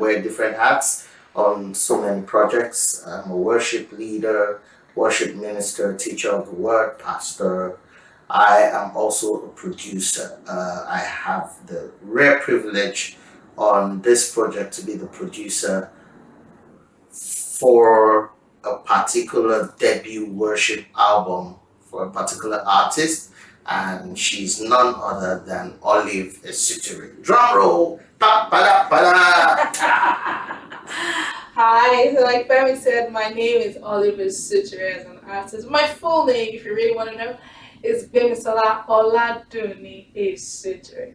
Wear different hats on so many projects. I'm a worship leader, worship minister, teacher of the word, pastor. I am also a producer. I have the rare privilege on this project to be the producer for a particular debut worship album for a particular artist, and she's none other than Olive Esuturie. Drum roll! Pa, ba, da, ba, da. Hi, so like Femi said, my name is Olive Esuturie as an artist. My full name, if you really want to know, is Femi Olaiya Esuturie.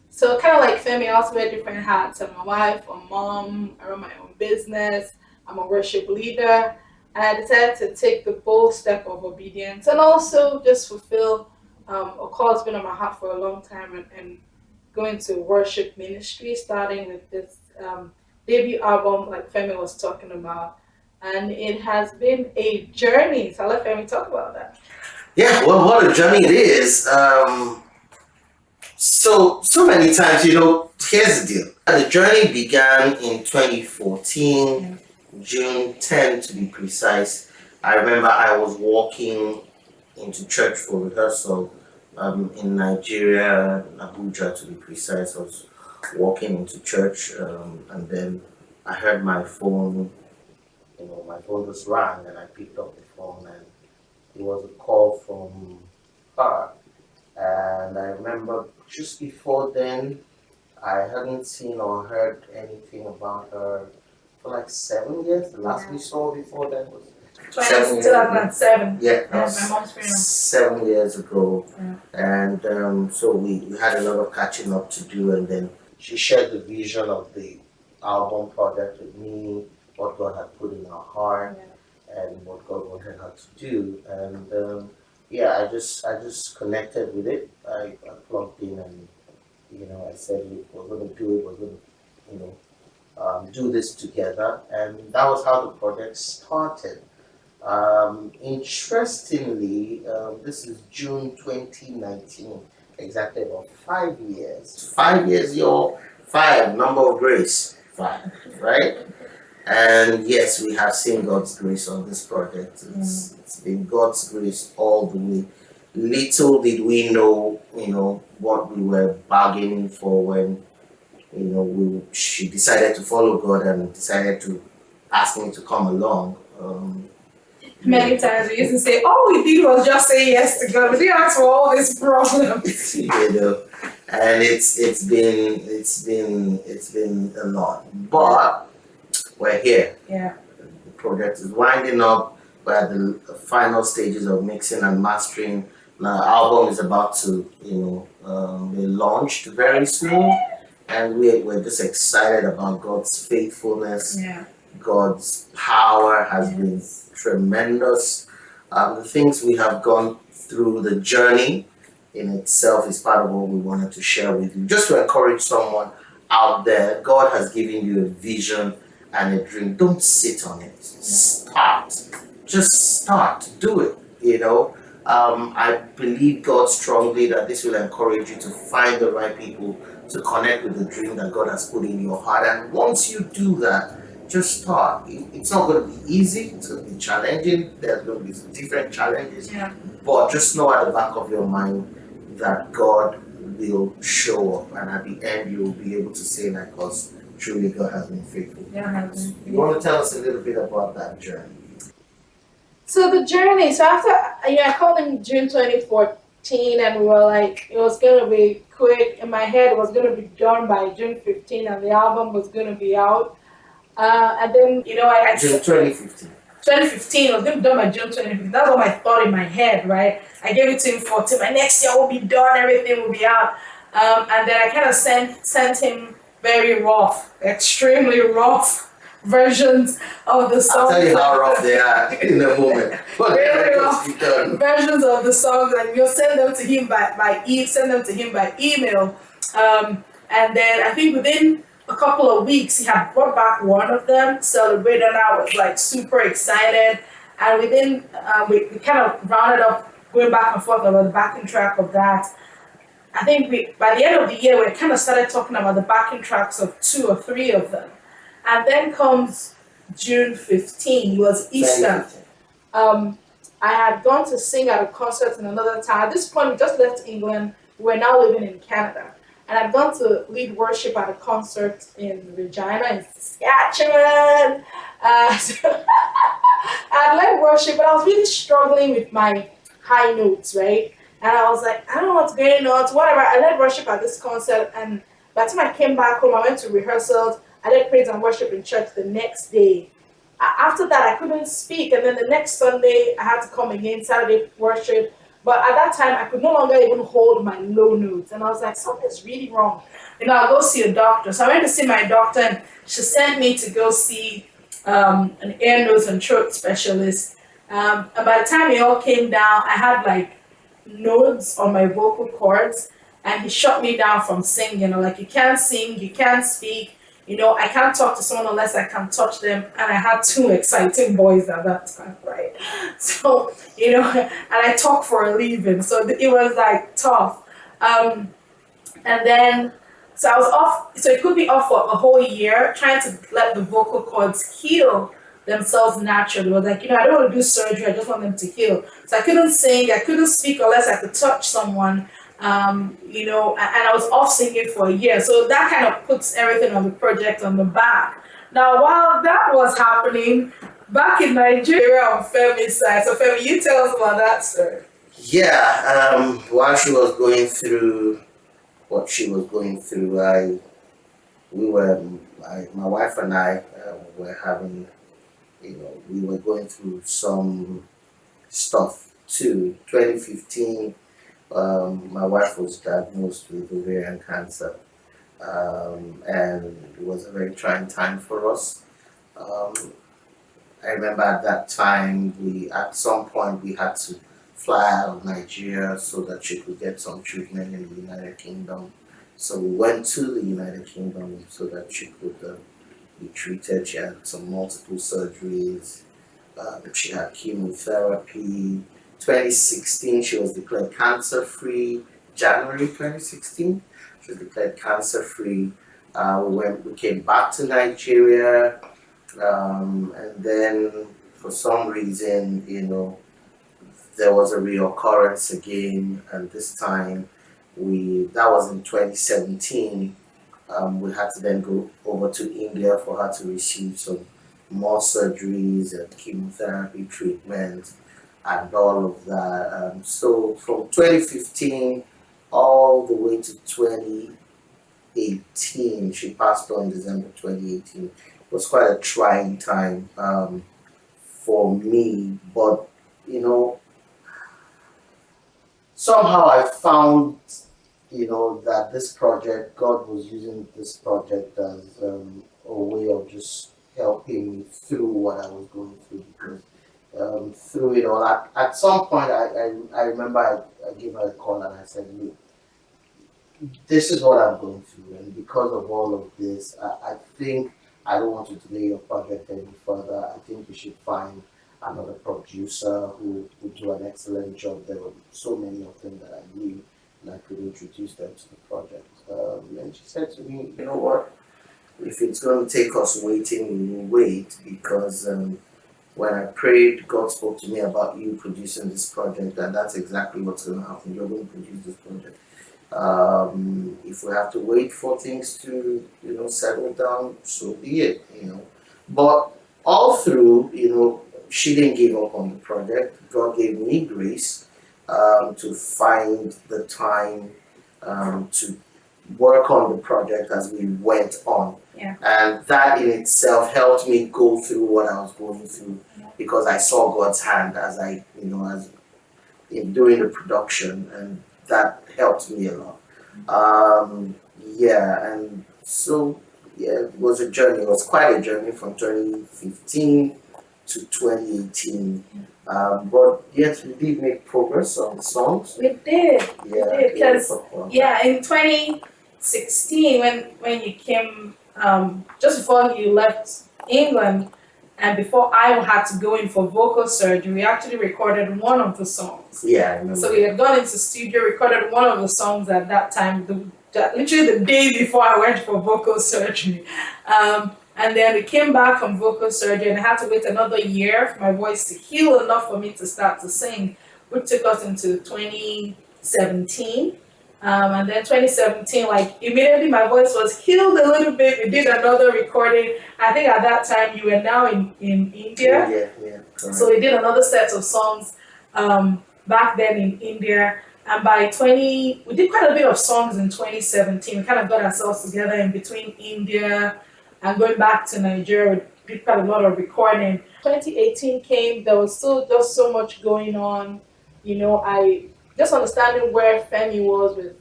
So kind of like Femi, I also wear different hats. I'm a wife, a mom, I run my own business, I'm a worship leader, and I decided to take the bold step of obedience and also just fulfill a call that's been on my heart for a long time and go into worship ministry, starting with this debut album, like Femi was talking about. And it has been a journey. So I'll let Femi talk about that. Yeah, well, what a journey it is. So many times, here's the deal. The journey began in 2014, June 10 to be precise. I remember I was walking into church for rehearsal in Nigeria, Abuja to be precise. I was walking into church and then I heard my phone, my phone just rang and I picked up the phone and it was a call from her. And I remember just before then, I hadn't seen or heard anything about her for like 7 years. The last we saw before then was 2007. Yeah, that My was mom's funeral. 7 years ago. Yeah. And so we had a lot of catching up to do, and then she shared the vision of the album project with me, what God had put in her heart, and what God wanted her to do. And I just connected with it. I plugged in and I said, look, we're going to do it. We're going to do this together, and that was how the project started. Interestingly, this is June 2019, exactly about 5 years. 5 years, y'all. 5, number of grace. 5, right? And yes, we have seen God's grace on this project. It's been God's grace all the way. Little did we know, what we were bargaining for when, she decided to follow God and decided to ask me to come along. Many times we used to say, all we did was just say yes to God. We didn't ask for all these problems. And it's been a lot. But we're here. Yeah. The project is winding up. We're at the final stages of mixing and mastering. The album is about to, be launched very soon. And we're just excited about God's faithfulness. Yeah. God's power has been tremendous. The things we have gone through, the journey in itself is part of what we wanted to share with you. Just to encourage someone out there, God has given you a vision and a dream. Don't sit on it. Start. Just start. Do it. I believe God strongly that this will encourage you to find the right people to connect with the dream that God has put in your heart. And once you do that, just start. It's not going to be easy. It's going to be challenging. There's going to be some different challenges. Yeah. But just know at the back of your mind that God will show up. And at the end, you'll be able to say, like us, truly God has been faithful. Yeah. You want to tell us a little bit about that journey? So the journey, so after, I called in June 2014 and we were like, it was going to be quick. In my head, it was going to be done by June 15 and the album was going to be out. And then, I June 2015. 2015, it was going to be done by June 2015. That's what I thought in my head, right? I gave it to him 14. My next year will be done, everything will be out. And then I kind of sent him very rough, extremely rough versions of the songs. I'll tell you how rough they are in a moment. Really rough versions of the songs, and you'll send them to him by email. And then I think within a couple of weeks, he had brought back one of them, celebrated, and I was like super excited. And within, we kind of rounded up going back and forth over the backing track of that. I think by the end of the year, we kind of started talking about the backing tracks of 2 or 3 of them. And then comes June 15, it was Easter. 2015. I had gone to sing at a concert in another town. At this point, we just left England. We're now living in Canada. And I'd gone to lead worship at a concert in Regina, in Saskatchewan. So I'd led worship, but I was really struggling with my high notes, right? And I was like, I don't know what's going on, so whatever. I led worship at this concert, and by the time I came back home, I went to rehearsals. I led praise and worship in church the next day. After that, I couldn't speak, and then the next Sunday, I had to come again, Saturday worship. But at that time, I could no longer even hold my low notes, and I was like, something's really wrong. I'll go see a doctor. So I went to see my doctor, and she sent me to go see an ear, nose, and throat specialist. And by the time it all came down, I had like nodes on my vocal cords, and he shut me down from singing. Like, you can't sing, you can't speak. I can't talk to someone unless I can touch them. And I had 2 exciting boys at that time, right? So, and I talk for a living. So it was like tough. And then, so I was off. So it could be off for a whole year, trying to let the vocal cords heal themselves naturally. It was like, I don't want to do surgery. I just want them to heal. So I couldn't sing. I couldn't speak unless I could touch someone. And I was off singing for a year. So that kind of puts everything on the project on the back. Now, while that was happening, back in Nigeria on Femi's side, so Femi, you tell us about that story. Yeah, while she was going through what she was going through, my wife and I were having, we were going through some stuff too. 2015. My wife was diagnosed with ovarian cancer, and it was a very trying time for us. I remember at that time, at some point we had to fly out of Nigeria so that she could get some treatment in the United Kingdom. So we went to the United Kingdom so that she could be treated. She had some multiple surgeries. She had chemotherapy. 2016, she was declared cancer-free. January 2016, she was declared cancer-free. We came back to Nigeria, and then for some reason, there was a reoccurrence again, and this time, that was in 2017. We had to then go over to India for her to receive some more surgeries and chemotherapy treatment and all of that. So from 2015 all the way to 2018, she passed on December 2018. It was quite a trying time for me, but somehow I found that this project, God was using this project as a way of just helping me through what I was going through, because through it all, at some point I remember I gave her a call and I said, look, this is what I'm going through, and because of all of this, I think I don't want to delay your project any further. I think you should find another producer who would do an excellent job. There were so many of them that I knew, and I could introduce them to the project. And she said to me, you know what, if it's going to take us waiting, we will wait, because when I prayed, God spoke to me about you producing this project, and that's exactly what's going to happen. You're going to produce this project. If we have to wait for things to, settle down, so be it, But all through, she didn't give up on the project. God gave me grace to find the time to work on the project as we went on. Yeah. And that in itself helped me go through what I was going through, because I saw God's hand as as in doing the production, and that helped me a lot. And so it was a journey. It was quite a journey from 2015 to 2018. But yes, we did make progress on the songs. We did. Yeah, Because in 2016, when you came, just before you left England, And before I had to go in for vocal surgery, we actually recorded one of the songs. Yeah, I remember. So we had gone into studio, recorded one of the songs at that time, literally the day before I went for vocal surgery. And then we came back from vocal surgery and I had to wait another year for my voice to heal enough for me to start to sing, which took us into 2017. And then 2017, like immediately my voice was healed a little bit. We did another recording. I think at that time you were now in India. Yeah. Correct. So we did another set of songs back then in India. And by we did quite a bit of songs in 2017. We kind of got ourselves together in between India and going back to Nigeria. We did quite a lot of recording. 2018 came, there was still just so much going on. I just understanding where Femi was with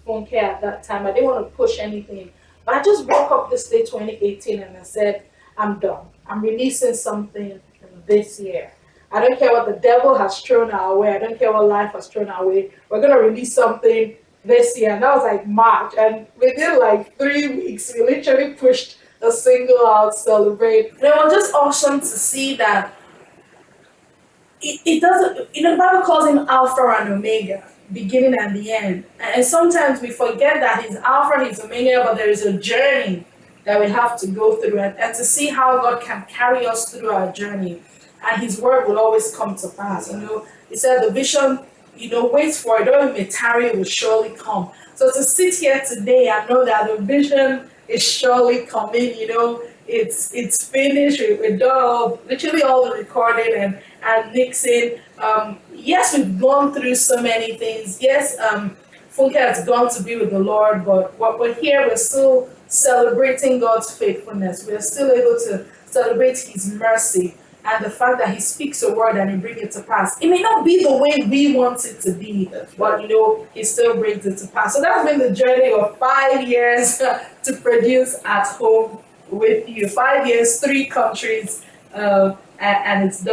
Funke at that time. I didn't want to push anything. But I just woke up this day 2018 and I said, I'm done. I'm releasing something this year. I don't care what the devil has thrown our way. I don't care what life has thrown our way. We're going to release something this year. And that was like March. And within like 3 weeks, we literally pushed a single out, Celebrate. And it was just awesome to see that it doesn't, the Bible calls him Alpha and Omega, beginning and the end. And sometimes we forget that he's Alpha and he's Omega, but there is a journey that we have to go through and to see how God can carry us through our journey. And his word will always come to pass. He said the vision, wait for it, though it may tarry, it will surely come. So to sit here today and know that the vision is surely coming, it's finished, we're done, literally all the recording and mixing. Yes, we've gone through so many things. Yes, Funke has gone to be with the Lord, but what we're here, we're still celebrating God's faithfulness. We're still able to celebrate his mercy and the fact that he speaks a word and he brings it to pass. It may not be the way we want it to be, but he still brings it to pass. So that's been the journey of 5 years to produce at home with you. 5 years, 3 countries, and it's done.